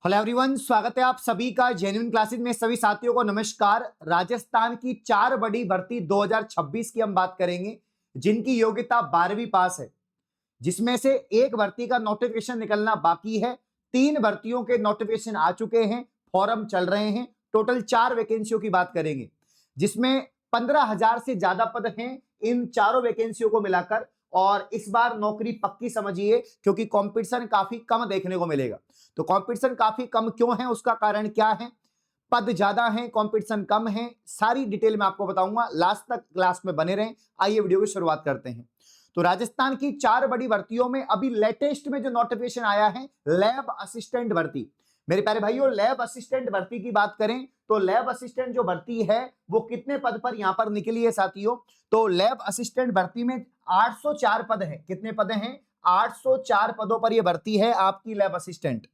Hello everyone, स्वागत है आप सभी का जेन्युइन क्लासेस में। सभी साथियों को नमस्कार। राजस्थान की 4 बड़ी भर्ती 2026 की हम बात करेंगे, जिनकी योग्यता 12वीं पास है, जिसमें से एक भर्ती का नोटिफिकेशन निकलना बाकी है। 3 भर्तियों के नोटिफिकेशन आ चुके हैं, फॉर्म चल रहे हैं। टोटल 4 वैकेंसियों की बात करेंगे, जिसमें 15,000 से ज्यादा पद हैं इन चारों वैकेंसियों को मिलाकर। और इस बार नौकरी पक्की समझिए, क्योंकि कंपटीशन काफी कम देखने को मिलेगा। तो कंपटीशन काफी कम क्यों है, उसका कारण क्या है? पद ज्यादा हैं, कंपटीशन कम है, सारी डिटेल में आपको बताऊंगा। लास्ट तक क्लास में बने रहें। आइए वीडियो की शुरुआत करते हैं। तो राजस्थान की 4 बड़ी भर्तियों में अभी लेटेस्ट में जो नोटिफिकेशन आया है, लैब असिस्टेंट भर्ती। मेरे प्यारे भाइयों, लैब असिस्टेंट भर्ती की बात करें तो लैब असिस्टेंट जो भर्ती है वो कितने पद पर यहां पर निकली है साथियों? तो लैब असिस्टेंट भर्ती में 804 पद है। कितने पद हैं? 804 पदों पर यह भर्ती है आपकी लैब असिस्टेंट।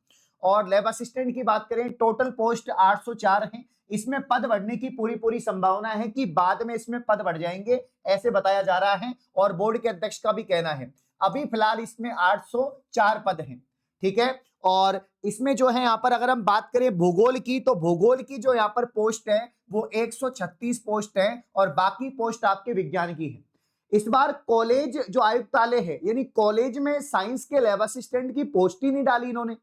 और लैब असिस्टेंट की बात करें, टोटल पोस्ट 804 हैं। इसमें पद बढ़ने की पूरी पूरी संभावना है कि बाद में इसमें पद बढ़ जाएंगे, ऐसे बताया जा रहा है। और बोर्ड के अध्यक्ष का भी कहना है। अभी फिलहाल इसमें 804 पद हैं, ठीक है। और इसमें जो है यहां पर अगर हम बात करें भूगोल की, तो भूगोल की जो यहां पर पोस्ट है वो 136 पोस्ट है, और बाकी पोस्ट आपके विज्ञान की है। इस बार कॉलेज जो आयुक्तालय है, यानी कॉलेज में साइंस के लैब असिस्टेंट की पोस्ट ही नहीं डाली इन्होंने।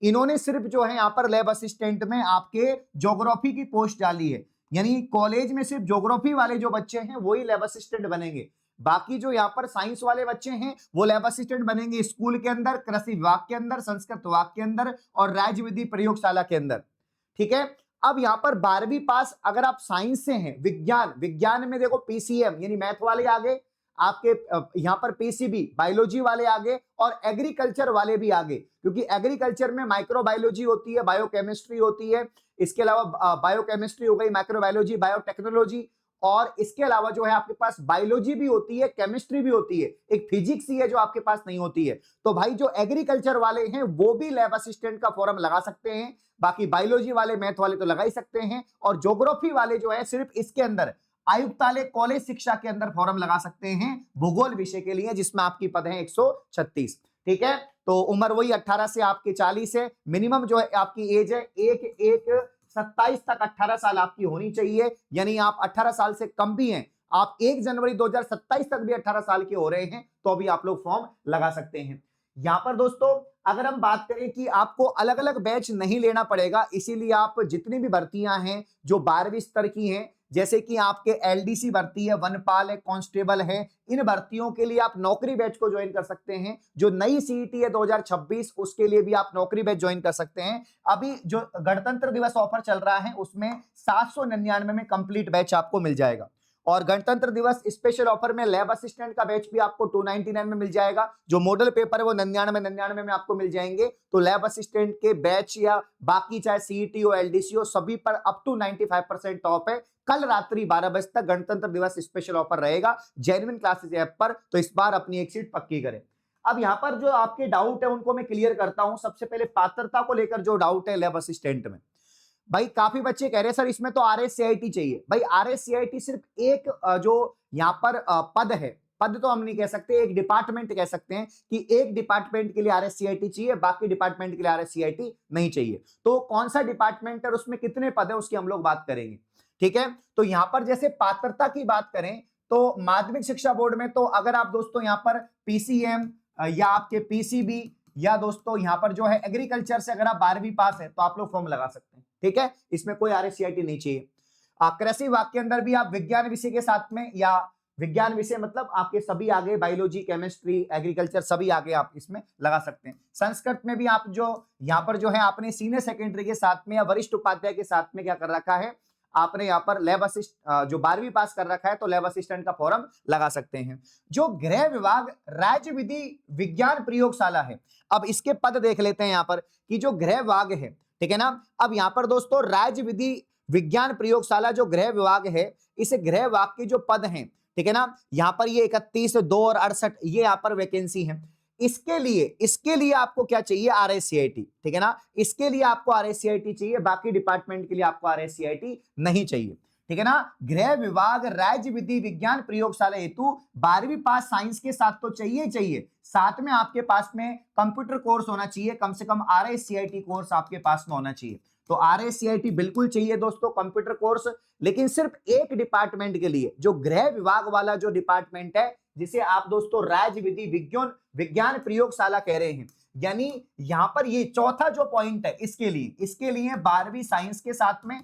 इन्होंने सिर्फ जो है यहां पर लैब असिस्टेंट में आपके ज्योग्राफी की पोस्ट डाली है। यानी कॉलेज में सिर्फ ज्योग्राफी वाले जो बच्चे हैं वही लैब असिस्टेंट बनेंगे। बाकी जो यहाँ पर साइंस वाले बच्चे हैं वो लैब असिस्टेंट बनेंगे स्कूल के अंदर, कृषि विभाग के अंदर, संस्कृत विभाग के अंदर और राज्य विधि प्रयोगशाला के अंदर, ठीक है। अब यहाँ पर 12वीं पास अगर आप साइंस से हैं, विज्ञान में देखो पीसीएम यानी मैथ वाले आगे, आपके यहाँ पर पीसीबी बायोलॉजी वाले आगे, और एग्रीकल्चर वाले भी आगे, क्योंकि एग्रीकल्चर में माइक्रोबायोलॉजी होती है, बायोकेमिस्ट्री होती है। इसके अलावा बायोकेमिस्ट्री हो गई, माइक्रोबायोलॉजी, बायोटेक्नोलॉजी, और इसके अलावा जो है आपके पास बायोलॉजी भी होती है, केमिस्ट्री भी होती है, एक फिजिक्स ही है जो आपके पास नहीं होती है। तो भाई जो एग्रीकल्चर वाले हैं वो भी लैब असिस्टेंट का फॉर्म लगा सकते हैं। बाकी बायोलॉजी वाले, मैथ वाले तो लगा ही सकते हैं, और ज्योग्राफी वाले जो है सिर्फ इसके अंदर आयुक्तालय कॉलेज शिक्षा के अंदर फॉर्म लगा सकते हैं भूगोल विषय के लिए, जिसमें आपकी पद है 136, ठीक है। तो उम्र वही 18 से आपके 40 है। मिनिमम जो है आपकी एज है एक 27 तक 18 साल आपकी होनी चाहिए। यानी आप 18 साल से कम भी हैं, आप 1 जनवरी 2027 तक भी 18 साल के हो रहे हैं, तो भी आप लोग फॉर्म लगा सकते हैं। यहां पर दोस्तों अगर हम बात करें कि आपको अलग अलग बैच नहीं लेना पड़ेगा, इसीलिए आप जितनी भी भर्तियां हैं जो 12वीं स्तर की हैं, जैसे कि आपके एलडीसी भर्ती है, वनपाल है, कांस्टेबल है, इन भर्तियों के लिए आप नौकरी बैच को ज्वाइन कर सकते हैं। जो नई सीईटी है 2026, उसके लिए भी आप नौकरी बैच ज्वाइन कर सकते हैं। अभी जो गणतंत्र दिवस ऑफर चल रहा है उसमें 799 में कंप्लीट बैच आपको मिल जाएगा। और गणतंत्र दिवस स्पेशल ऑफर में लैब असिस्टेंट का बैच भी आपको 299 में मिल जाएगा। जो मॉडल पेपर है वो 99 में आपको मिल जाएंगे। तो लैब असिस्टेंट के बैच या बाकी चाहे सीईटी हो, एलडीसी हो, सभी पर अप टू 95% ऑफ है। कल रात्रि 12 बजे तक गणतंत्र दिवस स्पेशल ऑफर रहेगा जेन्युइन क्लासेस ऐप पर। तो इस बार अपनी एक सीट पक्की करें। अब यहां पर जो आपके डाउट है उनको मैं क्लियर करता हूं। सबसे पहले पात्रता को लेकर जो डाउट है लैब असिस्टेंट में, भाई काफी बच्चे कह रहे हैं सर इसमें तो आरएससीआईटी चाहिए। भाई आरएससीआईटी सिर्फ एक जो यहाँ पर पद है, पद तो हम नहीं कह सकते, एक डिपार्टमेंट कह सकते हैं कि एक डिपार्टमेंट के लिए आरएससीआईटी चाहिए, बाकी डिपार्टमेंट के लिए आरएससीआईटी नहीं चाहिए। तो कौन सा डिपार्टमेंट है, उसमें कितने पद है, उसकी हम लोग बात करेंगे, ठीक है। तो यहां पर जैसे पात्रता की बात करें तो माध्यमिक शिक्षा बोर्ड में तो अगर आप दोस्तों यहां पर पीसीएम या आपके पीसीबी या दोस्तों यहां पर जो है एग्रीकल्चर से अगर आप 12वीं पास है तो आप लोग फॉर्म लगा सकते हैं, ठीक है। इसमें कोई आरएससीआईटी नहीं चाहिए। कृषि विभाग के अंदर भी आप विज्ञान विषय के साथ में, या विज्ञान विषय मतलब आपके सभी आगे, बायोलॉजी, केमिस्ट्री, एग्रीकल्चर सभी आगे आप इसमें लगा सकते हैं। संस्कृत में भी आप जो यहाँ पर जो है आपने सीनियर सेकेंडरी के साथ में या वरिष्ठ उपाध्याय के साथ में क्या कर रखा है, आपने यहाँ पर लैब असिस्ट जो 12वीं पास कर रखा है तो लैब असिस्टेंट का फॉर्म लगा सकते हैं। जो गृह विभाग राज्य विधि विज्ञान प्रयोगशाला है, अब इसके पद देख लेते हैं यहाँ पर कि जो गृह विभाग है, ठीक है ना। अब यहाँ पर दोस्तों राज्य विधि विज्ञान प्रयोगशाला जो गृह विभाग है, इस गृह विभाग के जो पद हैं, ठीक है ना, यहाँ पर ये 31, 2 और 68 ये यहाँ पर वैकेंसी है। इसके लिए आपको क्या चाहिए, आरएससीआईटी, ठीक है ना। इसके लिए आपको आरएससीआईटी चाहिए, बाकी डिपार्टमेंट के लिए आपको आरएससीआईटी नहीं चाहिए, ठीक है ना। गृह विभाग राज्य विधि विज्ञान प्रयोगशाला हेतु 12वीं पास साइंस के साथ तो चाहिए ही चाहिए, साथ में आपके पास में कंप्यूटर कोर्स होना चाहिए, कम से कम RICIT कोर्स आपके पास में होना चाहिए। तो RICIT बिल्कुल चाहिए दोस्तों, कंप्यूटर कोर्स, लेकिन सिर्फ एक डिपार्टमेंट के लिए, जो गृह विभाग वाला जो डिपार्टमेंट है, जिसे आप दोस्तों राज्य विधि विज्ञान प्रयोगशाला कह रहे हैं। यानी यहां पर ये चौथा जो पॉइंट है, इसके लिए 12वीं साइंस के साथ में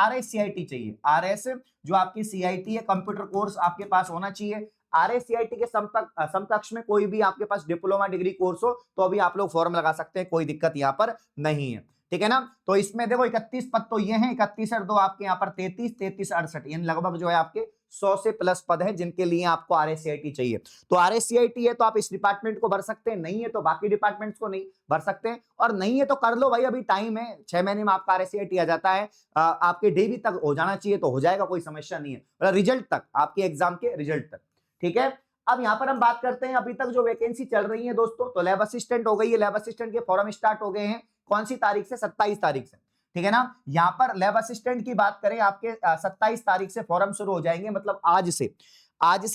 RICIT चाहिए। RS जो आपकी CIT है, कंप्यूटर कोर्स आपके पास होना चाहिए। RICIT के समकक्ष में कोई भी आपके पास डिप्लोमा डिग्री कोर्स हो तो अभी आप लोग फॉर्म लगा सकते हैं, कोई दिक्कत यहां पर नहीं है, ठीक है ना। तो इसमें देखो 31 पद तो ये हैं, 31 और 2 आपके यहाँ पर 33, 33 68, यानी लगभग जो है आपके 100 से प्लस पद है जिनके लिए आपको RICIT चाहिए। तो RICIT है तो आप इस डिपार्टमेंट को भर सकते हैं, नहीं है तो बाकी डिपार्टमेंट्स को नहीं भर सकते हैं, और नहीं है तो कर लो भाई, अभी टाइम है, 6 महीने में आपका RICIT आ जाता है। आपके DV तक हो जाना चाहिए तो हो जाएगा, कोई समस्या नहीं है, मतलब रिजल्ट तक, आपके एग्जाम के रिजल्ट तक, ठीक है। अब यहां पर हम बात करते हैं अभी तक जो वैकेंसी चल रही है दोस्तों, तो लैब असिस्टेंट हो गई है, लैब असिस्टेंट के फॉर्म स्टार्ट हो गए हैं, कौन सी तारीख से? 27 तारीख से, ठीक है ना। यहां पर लैब असिस्टेंट की बात करें, आपके 27 तारीख से फॉर्म शुरू हो जाएंगे, मतलब आज से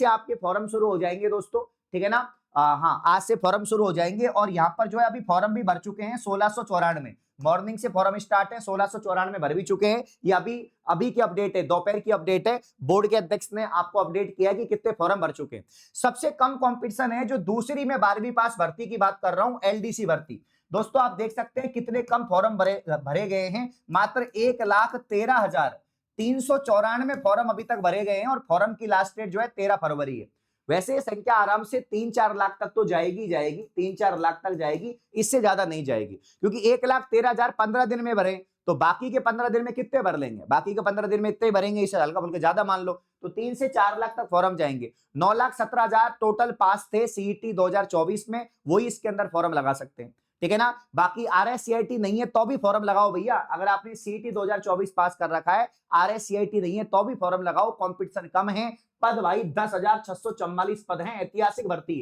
आपके फॉर्म शुरू हो जाएंगे दोस्तों, ठीक है ना। हाँ, आज से फॉर्म शुरू हो जाएंगे, और यहाँ पर जो है अभी फॉर्म भी भर चुके हैं 1694, मॉर्निंग से फॉर्म स्टार्ट है, 1694 भर भी चुके हैं। ये अभी की अपडेट है, दोपहर की अपडेट है, बोर्ड के अध्यक्ष ने आपको अपडेट किया कि कितने फॉर्म भर चुके हैं। सबसे कम कंपटीशन है जो दूसरी में 12वीं पास भर्ती की बात कर रहा हूं, LDC भर्ती। दोस्तों आप देख सकते हैं कितने कम फॉर्म भरे गए हैं, मात्र 1,13,394 फॉर्म अभी तक भरे गए हैं, और फॉर्म की लास्ट डेट जो है 13 फरवरी है। वैसे ये संख्या आराम से 3-4 लाख तक तो जाएगी, 3-4 लाख तक जाएगी, इससे ज्यादा नहीं जाएगी, क्योंकि 1,13,000 15 दिन में भरे, तो बाकी के 15 दिन में कितने भर लेंगे? बाकी के 15 दिन में इतने भरेंगे, इससे हल्का फुल्का ज्यादा मान लो, तो 3 से 4 लाख तक फॉर्म जाएंगे। 9,17,000 टोटल पास थे CET 2024 में, वही इसके अंदर फॉर्म लगा सकते हैं, ठीक है ना। बाकी RICIT नहीं है तो भी फॉर्म लगाओ भैया, अगर आपने CET 2024 पास कर रखा है, RICIT नहीं है तो भी फॉर्म लगाओ, कंपटीशन कम है, पद भाई 10,644 पद हैं, ऐतिहासिक भर्ती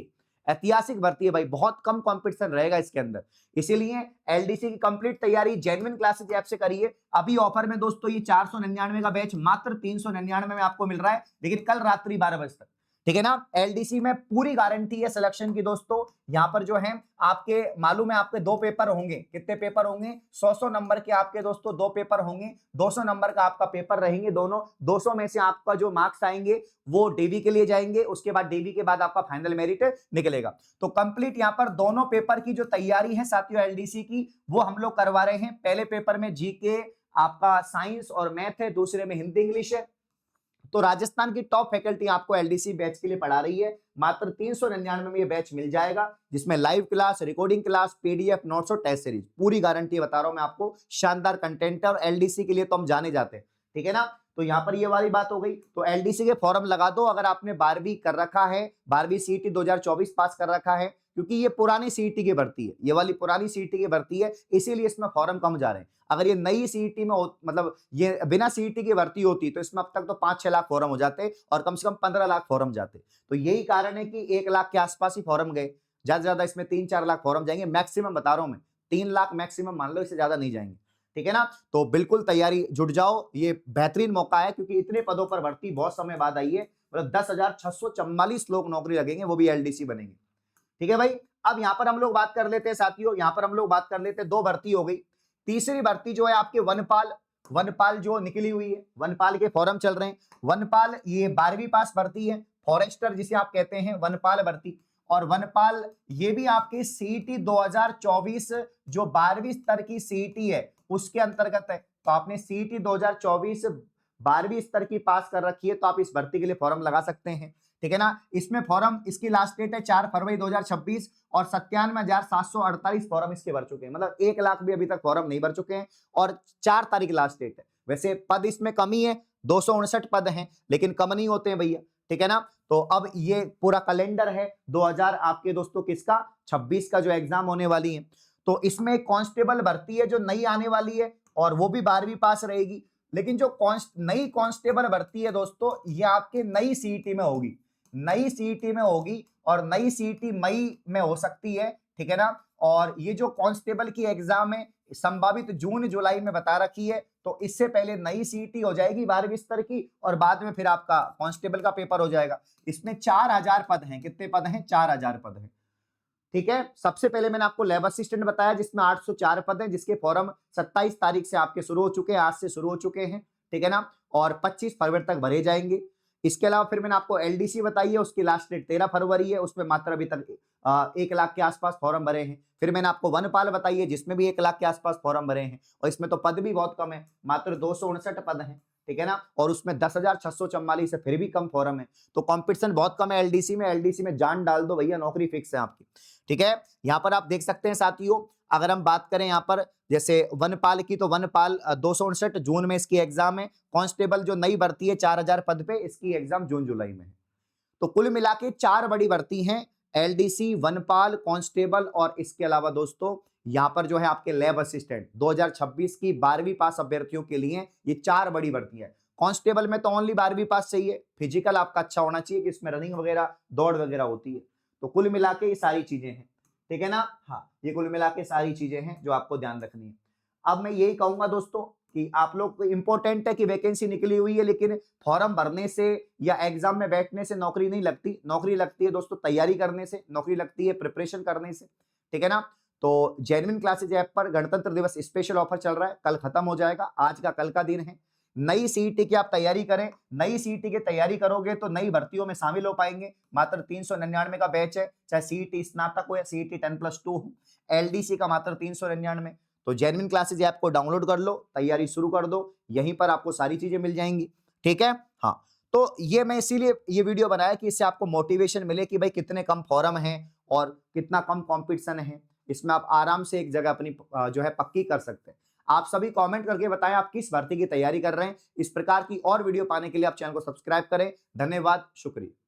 है भाई, बहुत कम कंपटीशन रहेगा इसके अंदर, इसीलिए LDC की कंप्लीट तैयारी जेन्युइन क्लासेस ऐप से करिए। अभी ऑफर में दोस्तों ये 499 का बैच मात्र 399 में आपको मिल रहा है, लेकिन कल रात्रि 12 बजे तक, ठीक है ना। LDC में पूरी गारंटी है सिलेक्शन की दोस्तों। यहां पर जो है आपके मालूम है, आपके 2 पेपर होंगे, कितने पेपर होंगे? 100 नंबर के आपके दोस्तों 2 पेपर होंगे, 200 नंबर का आपका पेपर रहेंगे दोनों, 200 में से आपका जो मार्क्स आएंगे वो DV के लिए जाएंगे, उसके बाद DV के बाद आपका फाइनल मेरिट निकलेगा। तो कंप्लीट यहां पर दोनों पेपर की जो तैयारी है साथियों LDC की, वो हम लोग करवा रहे हैं। पहले पेपर में GK आपका साइंस और मैथ है, दूसरे में हिंदी इंग्लिश है। तो राजस्थान की टॉप फैकल्टी आपको LDC बैच के लिए पढ़ा रही है, मात्र 399 में ये बैच मिल जाएगा, जिसमें live class, recording class, PDF notes और टेस्ट सीरीज, पूरी गारंटी बता रहा हूं मैं आपको, शानदार कंटेंट है, और LDC के लिए तो हम जाने जाते हैं, ठीक है ना। तो यहां पर ये वाली बात हो गई, तो LDC के फॉर्म लगा दो अगर आपने 12वीं कर रखा है, 12वीं CET 2024 पास कर रखा है, क्योंकि ये पुरानी CET की भर्ती है, ये वाली पुरानी CET की भर्ती है, इसीलिए इसमें फॉर्म कम जा रहे हैं। अगर ये नई CET में मतलब ये बिना CET की भर्ती होती तो इसमें अब तक तो 5-6 लाख फॉर्म हो जाते, और कम से कम 15 लाख फॉर्म जाते। तो यही कारण है कि 1 लाख के आसपास ही फॉर्म गए, ज्यादा से ज्यादा इसमें 3-4 लाख फॉर्म जाएंगे, मैक्सिमम बता रहा हूं मैं, 3 लाख मैक्सिमम मान लो, इससे ज्यादा नहीं जाएंगे, ठीक है ना। तो बिल्कुल तैयारी जुट जाओ, ये बेहतरीन मौका है, क्योंकि इतने पदों पर भर्ती बहुत समय बाद आई है, मतलब 10,644 लोग नौकरी लगेंगे, वो भी LDC बनेंगे, ठीक है भाई। अब यहां पर हम लोग बात कर लेते हैं साथियों, यहां पर हम लोग बात कर लेते हैं, 2 भर्ती हो गई, तीसरी भर्ती जो है आपके वनपाल जो निकली हुई है, वनपाल के फॉर्म चल रहे हैं। वनपाल ये 12वीं पास भर्ती है, फॉरेस्टर जिसे आप कहते हैं, वनपाल भर्ती, और वनपाल ये भी आपकी CET 2024 जो 12वीं स्तर की CET है उसके अंतर्गत है। तो आपने CET 2024 12वीं स्तर की पास कर रखी है तो आप इस भर्ती के लिए फॉर्म लगा सकते हैं, ठीक है ना। इसमें फॉर्म, इसकी लास्ट डेट है 4 फरवरी 2026, और 97,748 फॉर्म इसके भर चुके हैं, मतलब 1 लाख भी अभी तक फॉर्म नहीं भर चुके हैं, और 4 तारीख लास्ट डेट है। वैसे पद इसमें कमी है, 259 पद हैं, लेकिन कम नहीं होते हैं भैया, ठीक है ना। तो अब ये पूरा कैलेंडर है 2000 आपके दोस्तों किसका 26 का जो एग्जाम होने वाली है। तो इसमें कांस्टेबल भर्ती है जो नई आने वाली है, और वो भी 12वीं पास रहेगी। लेकिन जो नई कांस्टेबल भर्ती है दोस्तों, ये आपके नई CET में होगी, और नई CET मई में हो सकती है, ठीक है ना। और ये जो कांस्टेबल की एग्जाम है संभावित जून जुलाई में बता रखी है, तो इससे पहले नई सीईटी हो जाएगी 12वीं स्तर की और बाद में फिर आपका कांस्टेबल का पेपर हो जाएगा। इसमें 4000 पद हैं। कितने पद हैं? 4000 पद हैं। ठीक है। सबसे पहले मैंने आपको लैब असिस्टेंट बताया जिसमें 804 पद हैं, जिसके फॉर्म 27 तारीख से आपके शुरू हो चुके हैं, आज से शुरू हो चुके हैं। ठीक है ना। और 25 फरवरी तक भरे जाएंगे। इसके अलावा फिर मैंने आपको एलडीसी बताई है, उसकी लास्ट डेट 13 फरवरी है, उसमें मात्र अभी तक 1 लाख के आसपास फॉर्म भरे हैं। फिर मैंने आपको वनपाल बताई है जिसमें भी 1 लाख के आसपास फॉर्म भरे हैं, और इसमें तो पद भी बहुत कम है, मात्र 259 पद हैं। ठीक है ना। और उसमें 10,644 है, फिर भी कम फॉर्म है, तो कंपटीशन बहुत कम है एलडीसी में। एलडीसी में जान डाल दो भैया, नौकरी फिक्स है आपकी। ठीक है। यहां पर आप देख सकते हैं साथियों, अगर हम बात करें यहां पर जैसे वनपाल की, तो वनपाल 259 जून में इसकी एग्जाम है। कांस्टेबल जो नई भर्ती है 4000 पद पे, इसकी एग्जाम जून जुलाई में है। तो कुल मिला के 4 बड़ी भर्ती हैं, एलडीसी, वनपाल, कांस्टेबल और इसके अलावा दोस्तों यहां पर जो है आपके लैब असिस्टेंट 2026 की 12वीं पास अभ्यर्थियों के लिए ये 4 बड़ी भर्ती है। कांस्टेबल में तो ओनली 12वीं पास चाहिए, फिजिकल आपका अच्छा होना चाहिए कि इसमें रनिंग वगैरह दौड़ वगैरह होती है। तो कुल मिला के ये सारी चीजें हैं। ठीक है ना। हाँ, ये कुल मिला के सारी चीजें हैं जो आपको ध्यान रखनी है। अब मैं यही कहूंगा दोस्तों कि आप लोग को इंपॉर्टेंट है कि वैकेंसी निकली हुई है, लेकिन फॉर्म भरने से या एग्जाम में बैठने से नौकरी नहीं लगती। नौकरी लगती है दोस्तों तैयारी करने से, नौकरी लगती है प्रिपरेशन करने से। ठीक है ना। तो जेन्युइन क्लासेज ऐप पर गणतंत्र दिवस स्पेशल ऑफर चल रहा है, कल खत्म हो जाएगा, आज का कल का दिन है। नई सीईटी की आप तैयारी करें, नई सीईटी की तैयारी करोगे तो नई भर्तियों में शामिल हो पाएंगे। मात्र 399 का बैच है, चाहे सीईटी स्नातक हो या सीईटी 10+2 हो। एलडीसी का मात्र 399। तो जेन्युइन क्लासेज ऐप को डाउनलोड कर लो, तैयारी शुरू कर दो, यहीं पर आपको सारी चीजें मिल जाएंगी। ठीक है। हाँ, तो ये मैं इसीलिए ये वीडियो बनाया कि इससे आपको मोटिवेशन मिले कि भाई कितने कम फॉर्म हैं और कितना कम कंपटीशन है। इसमें आप आराम से एक जगह अपनी जो है पक्की कर सकते हैं। आप सभी कमेंट करके बताएं आप किस भर्ती की तैयारी कर रहे हैं। इस प्रकार की और वीडियो पाने के लिए आप चैनल को सब्सक्राइब करें। धन्यवाद, शुक्रिया।